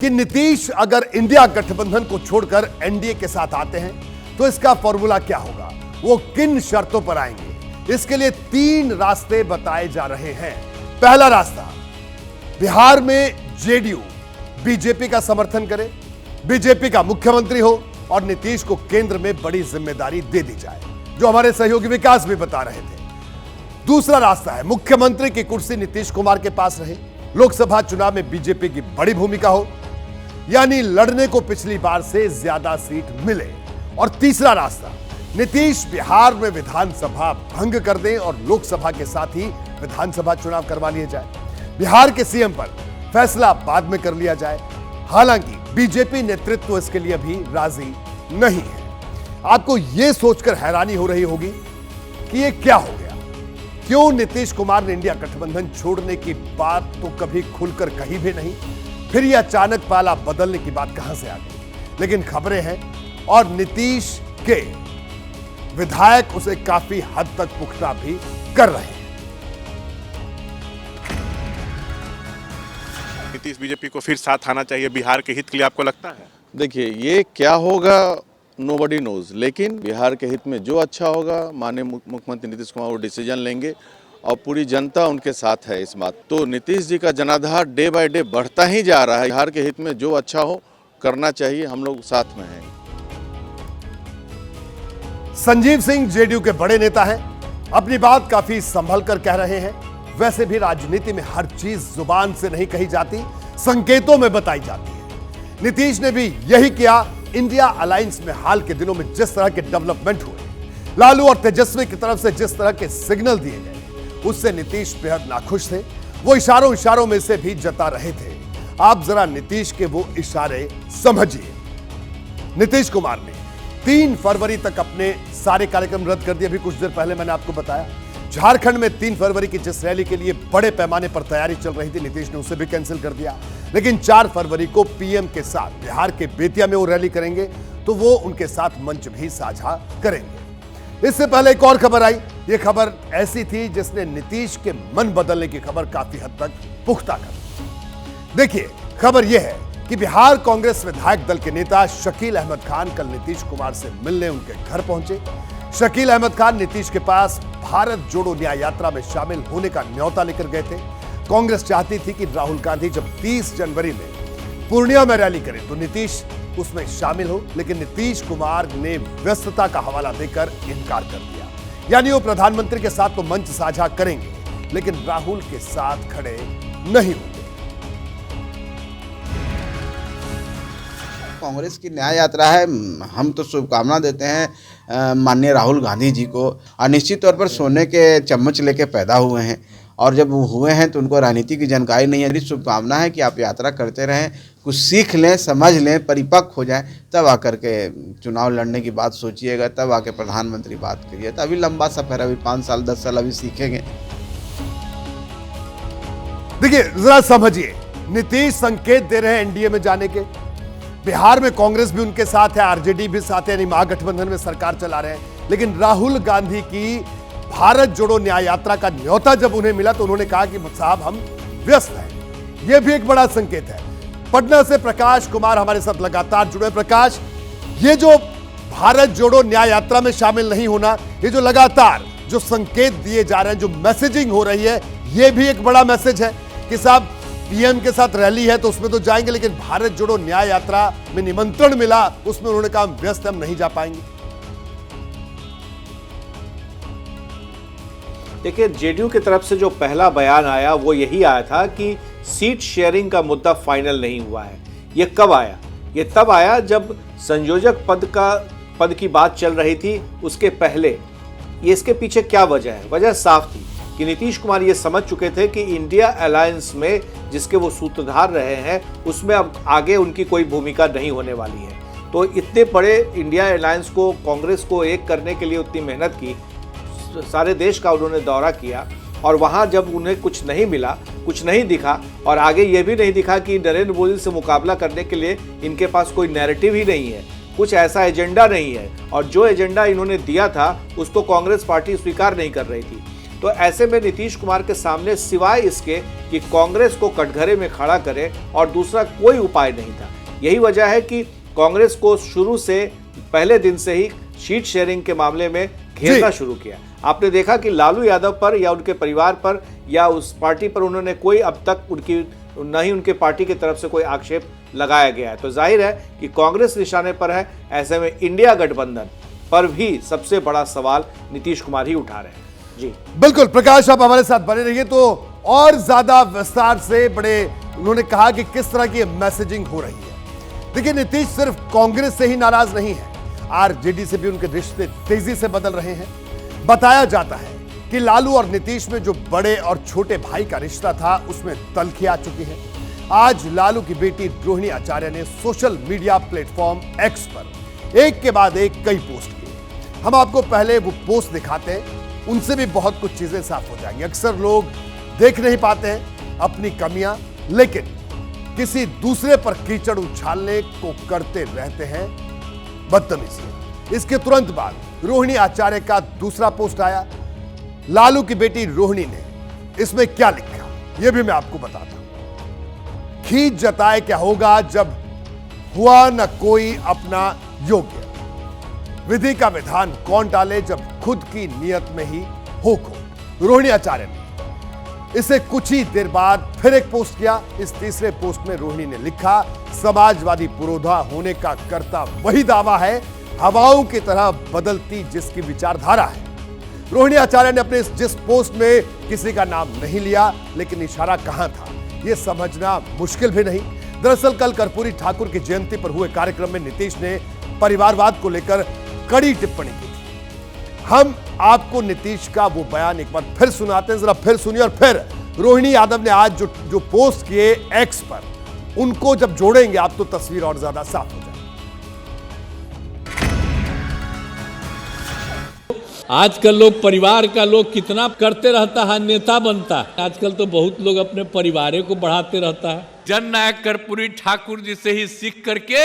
कि नीतीश अगर इंडिया गठबंधन को छोड़कर एनडीए के साथ आते हैं तो इसका फॉर्मूला क्या होगा, वो किन शर्तों पर आएंगे। इसके लिए 3 रास्ते बताए जा रहे हैं। पहला रास्ता, बिहार में जेडीयू बीजेपी का समर्थन करे, बीजेपी का मुख्यमंत्री हो और नीतीश को केंद्र में बड़ी जिम्मेदारी दे दी जाए, जो हमारे सहयोगी विकास भी बता रहे थे। दूसरा रास्ता है, मुख्यमंत्री की कुर्सी नीतीश कुमार के पास रहे, लोकसभा चुनाव में बीजेपी की बड़ी भूमिका हो, यानी लड़ने को पिछली बार से ज्यादा सीट मिले। और तीसरा रास्ता, नीतीश बिहार में विधानसभा भंग कर दें और लोकसभा के साथ ही विधानसभा चुनाव करवा लिए जाए। बिहार के सीएम पर फैसला बाद में कर लिया जाए। हालांकि बीजेपी नेतृत्व इसके लिए भी राजी नहीं है। आपको यह सोचकर हैरानी हो रही होगी कि यह क्या हो गया, क्यों नीतीश कुमार ने इंडिया गठबंधन छोड़ने की बात तो कभी खुलकर कही भी नहीं, फिर यह अचानक पाला बदलने की बात कहां से आ गई। लेकिन खबरें हैं और नीतीश के विधायक उसे काफी हद तक पुख्ता भी कर रहे हैं। नीतीश बीजेपी को फिर साथ आना चाहिए बिहार के हित के लिए, आपको लगता है? देखिए, ये क्या होगा नोबडी नोज, लेकिन बिहार के हित में जो अच्छा होगा माननीय मुख्यमंत्री नीतीश कुमार वो डिसीजन लेंगे और पूरी जनता उनके साथ है इस बात। तो नीतीश जी का जनाधार डे बाय डे बढ़ता ही जा रहा है। बिहार के हित में जो अच्छा हो करना चाहिए, हम लोग साथ में हैं। संजीव सिंह जेडीयू के बड़े नेता हैं, अपनी बात काफी संभल कर कह रहे हैं। वैसे भी राजनीति में हर चीज जुबान से नहीं कही जाती, संकेतों में बताई जाती है। नीतीश ने भी यही किया। इंडिया अलायंस में हाल के दिनों में जिस तरह के डेवलपमेंट हुए, लालू और तेजस्वी की तरफ से जिस तरह के सिग्नल दिए गए, उससे नीतीश बेहद नाखुश थे। वो इशारों में से भी जता रहे थे। आप जरा नीतीश के वो इशारे समझिए। नीतीश कुमार ने 3 फरवरी तक अपने सारे कार्यक्रम रद्द कर दिए। अभी कुछ देर पहले मैंने आपको बताया, झारखंड में 3 फरवरी की जिस रैली के लिए बड़े पैमाने पर तैयारी चल रही थी, नीतीश ने उसे भी कैंसिल कर दिया। लेकिन 4 फरवरी को पीएम के साथ बिहार के बेतिया में वो रैली करेंगे, तो वो उनके साथ मंच भी साझा करेंगे। इससे पहले एक और खबर आई। ये खबर ऐसी थी जिसने नीतीश के मन बदलने की खबर काफी हद तक पुख्ता कर दी। देखिए, खबर यह है कि बिहार कांग्रेस विधायक दल के नेता शकील अहमद खान कल नीतीश कुमार से मिलने उनके घर पहुंचे। शकील अहमद खान नीतीश के पास भारत जोड़ो न्याय यात्रा में शामिल होने का न्योता लेकर गए थे। कांग्रेस चाहती थी कि राहुल गांधी जब 30 जनवरी में पूर्णिया में रैली करें तो नीतीश उसमें शामिल हो, लेकिन नीतीश कुमार ने व्यस्तता का हवाला देकर इनकार कर दिया। यानी वो प्रधानमंत्री के साथ तो मंच साझा करेंगे, लेकिन राहुल के साथ खड़े नहीं होंगे। कांग्रेस की न्याय यात्रा है, हम तो शुभकामना देते हैं माननीय राहुल गांधी जी को। और निश्चित तौर पर सोने के चम्मच लेके पैदा हुए हैं, और जब वो हुए हैं तो उनको राजनीति की जानकारी नहीं है। मेरी शुभकामना है कि आप यात्रा करते रहें, कुछ सीख लें, समझ लें, परिपक्व हो जाएं, तब आकर के चुनाव लड़ने की बात सोचिएगा, तब आके प्रधानमंत्री बात करिए। तो अभी लंबा सफर है, अभी 5 साल 10 साल अभी सीखेंगे। देखिए, जरा समझिए, नीतीश संकेत दे रहे हैं एनडीए में जाने के। बिहार में कांग्रेस भी उनके साथ है, आरजेडी भी साथ है, यानी महागठबंधन में सरकार चला रहे हैं। लेकिन राहुल गांधी की भारत जोड़ो न्याय यात्रा का न्योता जब उन्हें मिला तो उन्होंने कहा कि साहब हम व्यस्त हैं। यह भी एक बड़ा संकेत है। पटना से प्रकाश कुमार हमारे साथ लगातार जुड़े। प्रकाश, ये जो भारत जोड़ो न्याय यात्रा में शामिल नहीं होना, ये जो लगातार जो संकेत दिए जा रहे हैं, जो मैसेजिंग हो रही है, ये भी एक बड़ा मैसेज है कि साहब पीएम के साथ रैली है तो उसमें तो जाएंगे, लेकिन भारत जोड़ो न्याय यात्रा में निमंत्रण मिला, उसमें उन्होंने कहा व्यस्त हम नहीं जा पाएंगे। देखिए, जेडीयू की तरफ से जो पहला बयान आया वो यही आया था कि सीट शेयरिंग का मुद्दा फाइनल नहीं हुआ है। ये कब आया? ये तब आया जब संयोजक पद की बात चल रही थी, उसके पहले। ये इसके पीछे क्या वजह है? वजह साफ थी कि नीतीश कुमार ये समझ चुके थे कि इंडिया अलायंस में जिसके वो सूत्रधार रहे हैं, उसमें अब आगे उनकी कोई भूमिका नहीं होने वाली है। तो इतने बड़े इंडिया अलायंस को, कांग्रेस को एक करने के लिए उतनी मेहनत की, सारे देश का उन्होंने दौरा किया, और वहाँ जब उन्हें कुछ नहीं मिला, कुछ नहीं दिखा, और आगे ये भी नहीं दिखा कि नरेंद्र मोदी से मुकाबला करने के लिए इनके पास कोई नैरेटिव ही नहीं है, कुछ ऐसा एजेंडा नहीं है, और जो एजेंडा इन्होंने दिया था उसको कांग्रेस पार्टी स्वीकार नहीं कर रही थी। तो ऐसे में नीतीश कुमार के सामने सिवाय इसके कि कांग्रेस को कटघरे में खड़ा करे और दूसरा कोई उपाय नहीं था। यही वजह है कि कांग्रेस को शुरू से पहले दिन से ही सीट शेयरिंग के मामले में घेरना शुरू किया। आपने देखा कि लालू यादव पर या उनके परिवार पर या उस पार्टी पर उन्होंने कोई अब तक न ही उनके पार्टी की तरफ से कोई आक्षेप लगाया गया है। तो जाहिर है कि कांग्रेस निशाने पर है। ऐसे में इंडिया गठबंधन पर भी सबसे बड़ा सवाल नीतीश कुमार ही उठा रहे हैं। जी बिल्कुल प्रकाश, आप हमारे साथ बने रहिए तो और ज्यादा विस्तार से बड़े उन्होंने कहा कि किस तरह की मैसेजिंग हो रही है। देखिए, नीतीश सिर्फ कांग्रेस से ही नाराज नहीं है, आरजेडी से भी उनके रिश्ते तेजी से बदल रहे हैं। बताया जाता है कि लालू और नीतीश में जो बड़े और छोटे भाई का रिश्ता था उसमें तल्खी आ चुकी है। आज लालू की बेटी रोहिणी आचार्य ने सोशल मीडिया प्लेटफॉर्म एक्स पर एक के बाद एक कई पोस्ट किए। हम आपको पहले वो पोस्ट दिखाते हैं, उनसे भी बहुत कुछ चीजें साफ हो जाएंगी। अक्सर लोग देख नहीं पाते हैं अपनी कमियां, लेकिन किसी दूसरे पर कीचड़ उछालने को करते रहते हैं बदतमीजी। इसके तुरंत बाद रोहिणी आचार्य का दूसरा पोस्ट आया। लालू की बेटी रोहिणी ने इसमें क्या लिखा यह भी मैं आपको बताता हूं। खींच जताए क्या होगा जब हुआ न कोई अपना योग्य, विधि का विधान कौन टाले जब खुद की नियत में ही हो खो। रोहिणी आचार्य ने इसे कुछ ही देर बाद फिर एक पोस्ट किया। इस तीसरे पोस्ट में रोहिणी ने लिखा, समाजवादी पुरोधा होने का करता वही दावा है, हवाओं की तरह बदलती जिसकी विचारधारा है। रोहिणी आचार्य ने अपने जिस पोस्ट में किसी का नाम नहीं लिया, लेकिन इशारा कहां था यह समझना मुश्किल भी नहीं। दरअसल कल कर्पूरी ठाकुर की जयंती पर हुए कार्यक्रम में नीतीश ने परिवारवाद को लेकर कड़ी टिप्पणी की थी। हम आपको नीतीश का वो बयान एक बार फिर सुनाते हैं, जरा फिर सुनिए। और फिर रोहिणी यादव ने आज जो पोस्ट किए एक्स पर, उनको जब जोड़ेंगे आप तो तस्वीर और ज्यादा साफ हो जाएगी। आजकल लोग परिवार का लोग कितना करते रहता है, नेता बनता है। आजकल तो बहुत लोग अपने परिवार को बढ़ाते रहता है। जननायक कर्पूरी ठाकुर जी से ही सीख करके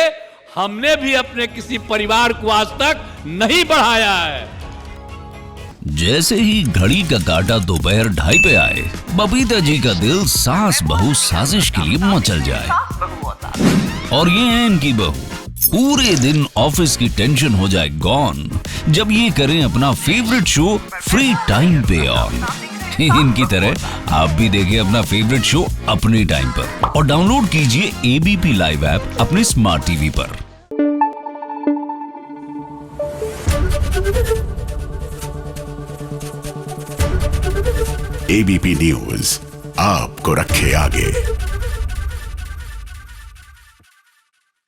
हमने भी अपने किसी परिवार को आज तक नहीं बढ़ाया है। जैसे ही घड़ी का काटा दोपहर 2:30 पे आए, बबीता जी का दिल सास बहू साजिश के लिए मचल जाए। और ये है इनकी बहू, पूरे दिन ऑफिस की टेंशन हो जाए गॉन जब ये करें अपना फेवरेट शो फ्री टाइम पे ऑन। इनकी तरह आप भी देखें अपना फेवरेट शो अपने टाइम पर और डाउनलोड कीजिए एबीपी लाइव ऐप अपने स्मार्ट टीवी पर। एबीपी न्यूज आपको रखे आगे।